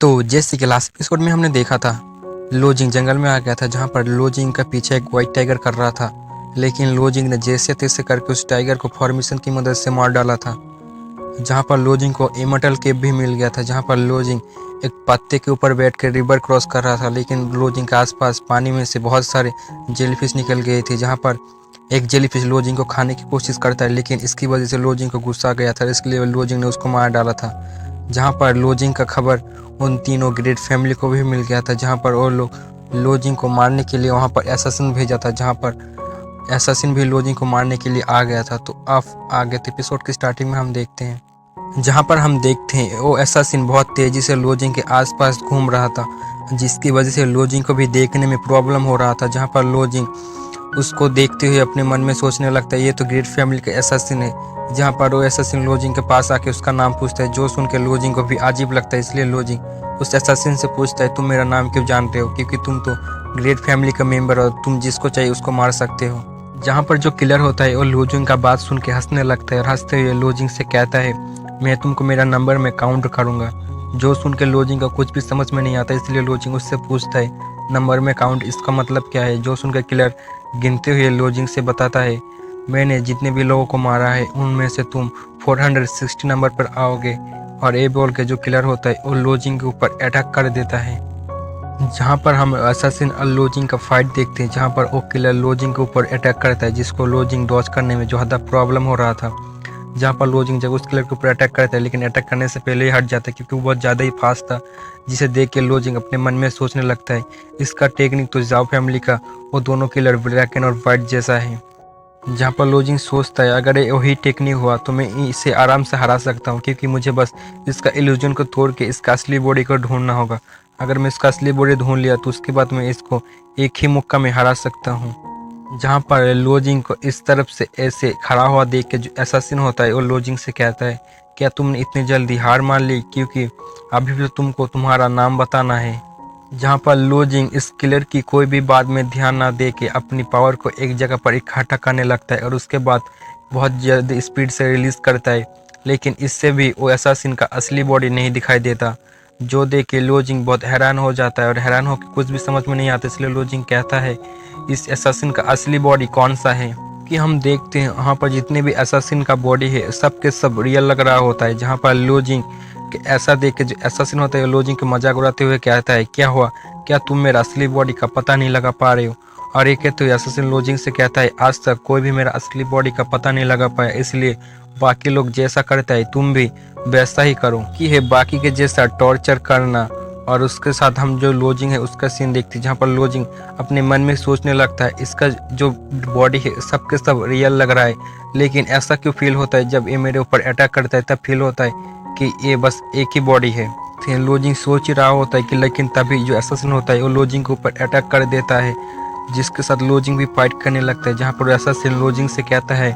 तो जैसे कि लास्ट एपिसोड में हमने देखा था, लोजिंग जंगल में आ गया था जहाँ पर लोजिंग का पीछे एक वाइट टाइगर कर रहा था। लेकिन लोजिंग ने जैसे तैसे करके उस टाइगर को फॉर्मेशन की मदद से मार डाला था। जहाँ पर लोजिंग को इमोर्टल केव भी मिल गया था, जहाँ पर लोजिंग एक पत्ते के ऊपर बैठ कर रिवर क्रॉस कर रहा था। लेकिन लोजिंग के आसपास पानी में से बहुत सारे जेलीफिश निकल गए थे, जहाँ पर एक जेलीफिश लोजिंग को खाने की कोशिश करता है, लेकिन इसकी वजह से लोजिंग को गुस्सा आ गया था, इसलिए लोजिंग ने उसको मार डाला था। जहाँ पर लोजिंग का खबर उन तीनों ग्रेट फैमिली को भी मिल गया था, जहाँ पर वो लोग लोजिंग को मारने के लिए वहाँ पर एसासिन भेजा था, जहाँ पर एसासिन भी लोजिंग को मारने के लिए आ गया था। तो अब आगे तो एपिसोड की स्टार्टिंग में हम देखते हैं, जहाँ पर हम देखते हैं वो एसासिन बहुत तेज़ी से लोजिंग के आसपास घूम रहा था, जिसकी वजह से लोजिंग को भी देखने में प्रॉब्लम हो रहा था। जहाँ पर लोजिंग उसको देखते हुए अपने मन में सोचने लगता है ये तो ग्रेट फैमिली का एसासिन है। जहाँ पर वो एसासिन लोजिंग के पास आके उसका नाम पूछता है, जो सुन के लोजिंग को भी अजीब लगता है। इसलिए लोजिंग उस एसासिन से पूछता है, तुम मेरा नाम क्यों जानते हो, क्योंकि तुम तो ग्रेट फैमिली का मेंबर हो, तुम जिसको चाहिए उसको मार सकते हो। जहाँ पर जो किलर होता है वो लोजिंग का बात सुन के हंसने लगता है और हंसते हुए लोजिंग से कहता है, मैं तुमको मेरा नंबर में काउंट करूँगा। जो सुन के लोजिंग का कुछ भी समझ में नहीं आता, इसलिए लोजिंग उससे पूछता है, नंबर में काउंट इसका मतलब क्या है। जो सुनकर किलर गिनते हुए लोजिंग से बताता है, मैंने जितने भी लोगों को मारा है उनमें से तुम 460 नंबर पर आओगे। और ये बोल के जो किलर होता है वो लोजिंग के ऊपर अटैक कर देता है। जहाँ पर हम असैसिन और लोजिंग का फाइट देखते हैं, जहाँ पर वो किलर लोजिंग के ऊपर अटैक करता है, जिसको लोजिंग डॉज करने में जो ज़्यादा प्रॉब्लम हो रहा था। जहाँ पर लोजिंग जब उस किलर के ऊपर अटैक करता है, लेकिन अटैक करने से पहले ही हट जाता है क्योंकि वो बहुत ज़्यादा ही फास्ट था, जिसे देख के लोजिंग अपने मन में सोचने लगता है, इसका टेक्निक तो जाओ फैमिली का वो दोनों किलर ब्लैक एंड और वाइट जैसा है। जहाँ पर लोजिंग सोचता है, अगर ये वही टेक्निक हुआ तो मैं इसे आराम से हरा सकता हूँ, क्योंकि मुझे बस इसका इल्यूजन को तोड़ के इसका असली बॉडी को ढूंढना होगा। अगर मैं इसका असली बॉडी ढूंढ लिया तो उसके बाद मैं इसको एक ही मुक्का में हरा सकता हूँ। जहाँ पर लोजिंग को इस तरफ से ऐसे खड़ा हुआ देख के जो एसासिन होता है वो लोजिंग से कहता है, क्या तुमने इतनी जल्दी हार मान ली, क्योंकि अभी भी तुमको तुम्हारा नाम बताना है। जहाँ पर लोजिंग इस किलर की कोई भी बात में ध्यान ना दे के अपनी पावर को एक जगह पर इकट्ठा करने लगता है और उसके बाद बहुत जल्द स्पीड से रिलीज करता है। लेकिन इससे भी वो एसासिन का असली बॉडी नहीं दिखाई देता, जो देख के लोजिंग बहुत हैरान हो जाता है और हैरान होकर कुछ भी समझ में नहीं आता। इसलिए लोजिंग कहता है, इस एसासिन का असली बॉडी कौन सा है। कि हम देखते हैं वहाँ पर जितने भी एसासिन का बॉडी है सब के सब रियल लग रहा होता है। जहाँ पर लोजिंग कि ऐसा देख के जो एसासिन होता है लोजिंग के मजाक उड़ाते हुए कहता है, क्या हुआ, क्या तुम मेरा असली बॉडी का पता नहीं लगा पा रहे हो। और ये कहते हुए एसासिन लोजिंग से कहता है, आज तक कोई भी मेरा असली बॉडी का पता नहीं लगा पाया, इसलिए बाकी लोग जैसा करता है तुम भी वैसा ही करो। कि है बाकी के जैसा टॉर्चर करना। और उसके साथ हम जो लोजिंग है उसका सीन देखते हैं, जहाँ पर लोजिंग अपने मन में सोचने लगता है, इसका जो बॉडी है सब के सब रियल लग रहा है, लेकिन ऐसा क्यों फील होता है जब ये मेरे ऊपर अटैक करता है, तब फील होता है कि ये बस एक ही बॉडी है। फिर लोजिंग सोच ही रहा होता है कि लेकिन तभी जो एसासिन होता है वो लोजिंग के ऊपर अटैक कर देता है, जिसके साथ लोजिंग भी फाइट करने लगता है। जहाँ पर एसासिन लोजिंग से कहता है,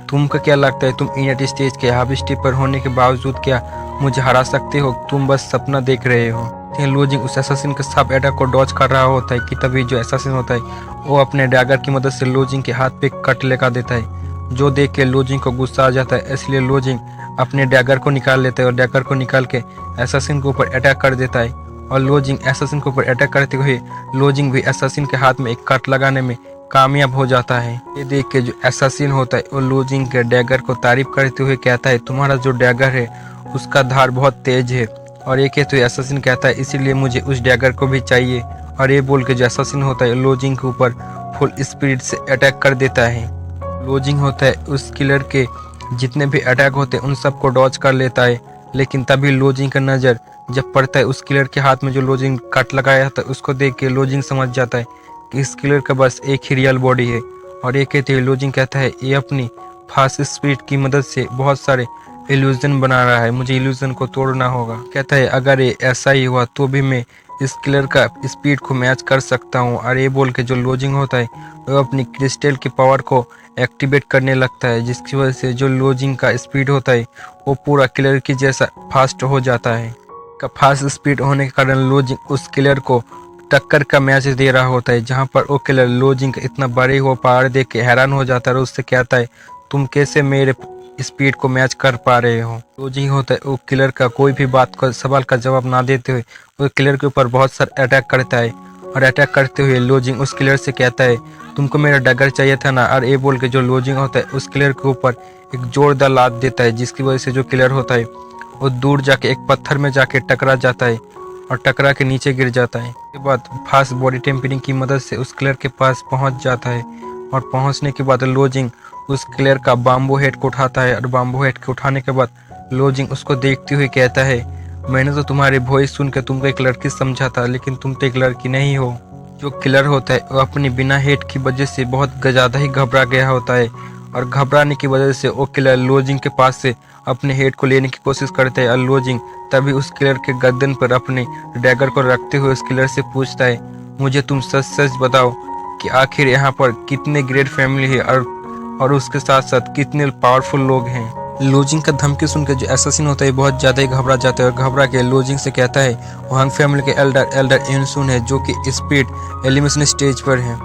तुमको क्या लगता है तुम यूनाइटेड स्टेट्स के हाफ स्टेप पर होने के बावजूद क्या मुझे हरा सकते हो, तुम बस सपना देख रहे हो। फिर लोजिंग उस एसासिन के सब अटैक को डॉज कर रहा होता है कि तभी जो एसासिन होता है वो अपने डैगर की मदद से लोजिंग के हाथ पे कट लगा देता है, जो देख के लोजिंग को गुस्सा आ जाता है। इसलिए लोजिंग अपने डैगर को निकाल लेता है और डैगर को निकाल के एसासिन के ऊपर अटैक कर देता है। और लोजिंग एसासिन के ऊपर अटैक करते हुए लोजिंग भी एसासिन के हाथ में एक कट लगाने में कामयाब हो जाता है। ये देख के जो एसासिन होता है वो लोजिंग के डैगर को तारीफ करते हुए कहता है, तुम्हारा जो डैगर है उसका धार बहुत तेज है। और ये कहते हुए एसासिन कहता है, इसीलिए मुझे उस डैगर को भी चाहिए। और ये बोल के जो एसासिन होता है लोजिंग के ऊपर फुल स्पीड से अटैक कर देता है। लोजिंग होता है उस किलर के जितने भी अटैक होते हैं उन सबको डॉज कर लेता है, लेकिन तभी लोजिंग का नज़र जब पड़ता है उस किलर के हाथ में जो लोजिंग कट लगाया था, उसको देख के लोजिंग समझ जाता है कि इस किलर का बस एक ही रियल बॉडी है। और ये कहते हुए लोजिंग कहता है, ये अपनी फास्ट स्पीड की मदद से बहुत सारे इल्यूजन बना रहा है, मुझे इल्यूजन को तोड़ना होगा। कहता है, अगर ये ऐसा ही हुआ तो भी मैं इस किलर का स्पीड को मैच कर सकता हूँ। और ये बोल के जो लोजिंग होता है वो अपनी क्रिस्टल की पावर को एक्टिवेट करने लगता है, जिसकी वजह से जो लोजिंग का स्पीड होता है वो पूरा किलर की जैसा फास्ट हो जाता है। का फास्ट स्पीड होने के कारण लोजिंग उस किलर को टक्कर का मैच दे रहा होता है, जहाँ पर वो किलर लोजिंग का इतना बड़े हुआ पावर देख के हैरान हो जाता है और उससे कहता है, तुम कैसे मेरे स्पीड को मैच कर पा रहे हो। लोजिंग होता है वो किलर का कोई भी बात का सवाल का जवाब ना देते हुए वो किलर के ऊपर बहुत सारा अटैक करता है, और अटैक करते हुए लोजिंग उस किलर से कहता है तुमको मेरा डगर चाहिए था ना, और ये बोल के जो लोजिंग होता है उस किलर के ऊपर एक जोरदार लात देता है, जिसकी वजह से जो किलर होता है वो दूर जाके एक पत्थर में जाके टकरा जाता है और टकरा के नीचे गिर जाता है। उसके बाद फास्ट बॉडी टेम्परिंग की मदद से उस किलर के पास पहुंच जाता है, और पहुंचने के बाद लोजिंग उस किलर का बाम्बू हेड को उठाता है, और बाम्बू हेड को उठाने के बाद लोजिंग उसको देखते हुए कहता है मैंने तो तुम्हारी वॉइस सुन के तुमको एक लड़की समझा था, लेकिन तुम तो एक लड़की नहीं हो। जो किलर होता है वो अपनी बिना हेड की वजह से बहुत ज़्यादा ही घबरा गया होता है, और घबराने की वजह से वो किलर लोजिंग के पास से अपने हेड को लेने की कोशिश करता है, और लोजिंग तभी उस किलर के गर्दन पर अपने डैगर को रखते हुए उस किलर से पूछता है मुझे तुम सच सच बताओ कि आखिर यहाँ पर कितने ग्रेट फैमिली है और उसके साथ साथ कितने पावरफुल लोग हैं। लोजिंग का धमकी सुनकर जो एसासिन होता है बहुत ज़्यादा ही घबरा जाता है, और घबरा के लोजिंग से कहता है वांग फैमिली के एल्डर इनसुन है, जो कि स्पीड एलिमिनेशन स्टेज पर है,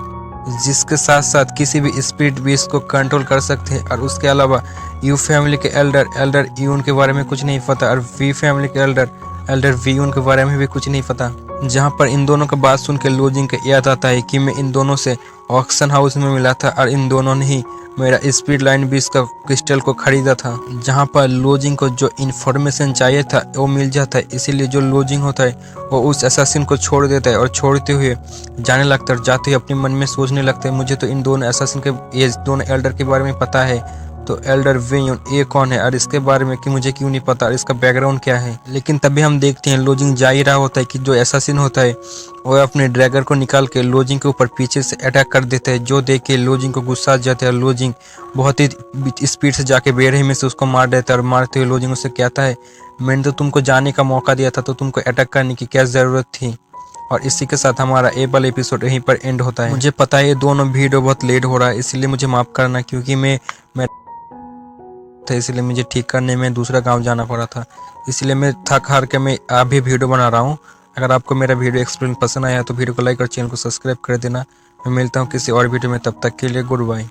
जिसके साथ साथ किसी भी स्पीड बीस्ट को कंट्रोल कर सकते हैं। और उसके अलावा यू फैमिली के एल्डर यून के बारे में कुछ नहीं पता, और वी फैमिली के एल्डर वीयून के बारे में भी कुछ नहीं पता। जहाँ पर इन दोनों का बात सुन के लोजिंग के याद आता है कि मैं इन दोनों से ऑक्शन हाउस में मिला था, और इन दोनों ने ही मेरा स्पीड लाइन बीस का क्रिस्टल को खरीदा था। जहाँ पर लोजिंग को जो इन्फॉर्मेशन चाहिए था वो मिल जाता है, इसीलिए जो लोजिंग होता है वो उस असैसिन को छोड़ देता है, और छोड़ते हुए जाने लगता है, और जाते ही अपने मन में सोचने लगता है मुझे तो इन दोनों असैसिन के ये दोनों एल्डर के बारे में पता है, तो एल्डर वेयून ये कौन है और इसके बारे में कि मुझे क्यों नहीं पता और इसका बैकग्राउंड क्या है। लेकिन तभी हम देखते हैं लोजिंग जा ही रहा होता है कि जो असैसिन होता है वो अपने ड्रैगर को निकाल के लोजिंग के ऊपर पीछे से अटैक कर देता है, जो देख के लोजिंग को गुस्सा आ जाता है। लोजिंग बहुत ही स्पीड से जाके बेरही में से उसको मार देता है, और मारते हुए लोजिंग उससे कहता है मैंने तो तुमको जाने का मौका दिया था, तो तुमको अटैक करने की क्या ज़रूरत थी। और इसी के साथ हमारा ये वाला एपिसोड यहीं पर एंड होता है। मुझे पता है ये दोनों वीडियो बहुत लेट हो रहा है, इसलिए मुझे माफ़ करना, क्योंकि मैं था, इसलिए मुझे ठीक करने में दूसरा गांव जाना पड़ा था, इसलिए मैं थक हार के मैं अभी वीडियो बना रहा हूं। अगर आपको मेरा वीडियो एक्सप्लेन पसंद आया तो वीडियो को लाइक और चैनल को सब्सक्राइब कर देना। मैं मिलता हूं किसी और वीडियो में, तब तक के लिए गुड बाय।